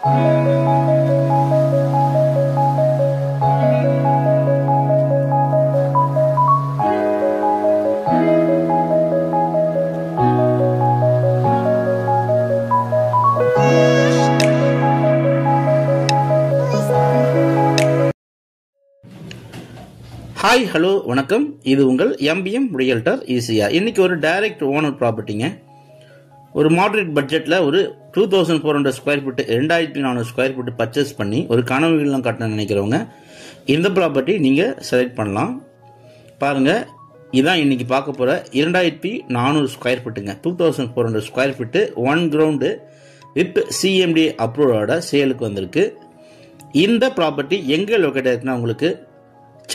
Hi hello வணக்கம். இது உங்கள் MBM ரியல்டர் ஈஸியா. இன்னைக்கு ஒரு டைரக்ட் ஓனர் ப்ராப்பர்ட்டிங்க. ஒரு மாடரேட் பட்ஜெட்டில் ஒரு 2400 square feet 2400 square feet purchase பண்ணி ஒரு கனவு இல்லம் கட்டணும்னு நினைக்கிறவங்க இந்த ப்ராப்பர்ட்டி நீங்கள் செலக்ட் பண்ணலாம். பாருங்கள், இதான் இன்னைக்கு பார்க்க போகிற 2400 ஸ்கொயர் ஃபீட்டுங்க. 2400 square feet 1 ground with CMD அப்ரூவோட சேலுக்கு வந்திருக்கு. இந்த ப்ராப்பர்ட்டி எங்கே லொக்கேட் ஆயிருக்குன்னா, உங்களுக்கு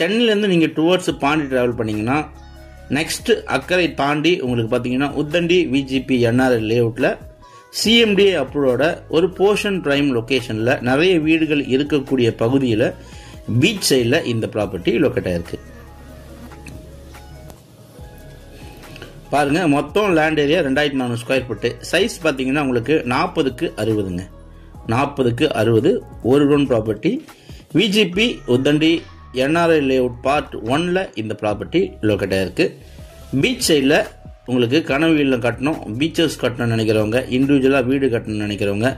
சென்னையிலேருந்து நீங்கள் டுவர்ட்ஸ் பாண்டி ட்ராவல் பண்ணிங்கன்னா நெக்ஸ்ட் அக்கறை தாண்டி உங்களுக்கு பார்த்தீங்கன்னா உத்தண்டி VGP NRL லேஅவுட்டில் CMD அப்ரூவோட ஒரு போர்ஷன் பிரைம் லொக்கேஷனில் நிறைய வீடுகள் இருக்கக்கூடிய பகுதியில் பீச் சைடில் இந்த ப்ராப்பர்ட்டி லொக்கேட் ஆயிருக்கு. பாருங்கள், மொத்தம் land area 2400 square feet. Size பார்த்தீங்கன்னா உங்களுக்கு 40க்கு 60ங்க. 40க்கு 60 ஒரு room property. VGP Uthandi NRL layout part 1ல் இந்த ப்ராப்பர்ட்டி லொக்கேட் ஆயிருக்கு. பீச் சைடில் உங்களுக்கு கனவு இல்லம் கட்டணும், பீச்சஸ் கட்டணும்னு நினைக்கிறவங்க, இண்டிவிஜுவலாக வீடு கட்டணும்னு நினைக்கிறவங்க,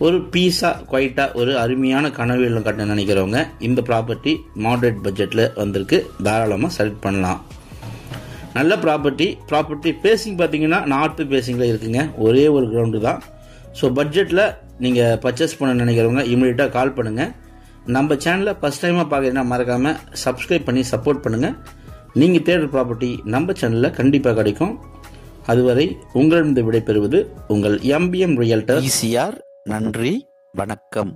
ஒரு பீஸாக குவைட்டாக ஒரு அருமையான கனவு இல்லம் கட்டணும்னு நினைக்கிறவங்க இந்த ப்ராப்பர்ட்டி மாடரேட் பட்ஜெட்டில் வந்திருக்கு. தாராளமாக செலக்ட் பண்ணலாம். நல்ல ப்ராப்பர்ட்டி ஃபேஸிங் பார்த்தீங்கன்னா நார்த்து ஃபேஸிங்கில் இருக்குங்க. ஒரே ஒரு கிரவுண்டு தான். ஸோ பட்ஜெட்டில் நீங்கள் பர்ச்சேஸ் பண்ண நினைக்கிறவங்க இமீடியட்டாக கால் பண்ணுங்கள். நம்ம சேனலை ஃபஸ்ட் டைமாக பார்க்குறீங்கன்னா மறக்காமல் சப்ஸ்கிரைப் பண்ணி சப்போர்ட் பண்ணுங்கள். நீங்கள் தேடுற ப்ராப்பர்ட்டி நம்ம சேனலில் கண்டிப்பாக கிடைக்கும். அதுவரை உங்களிடம் விடைபெறுவது உங்கள் MBM ரியல்டர் ஈஸியார். நன்றி, வணக்கம்.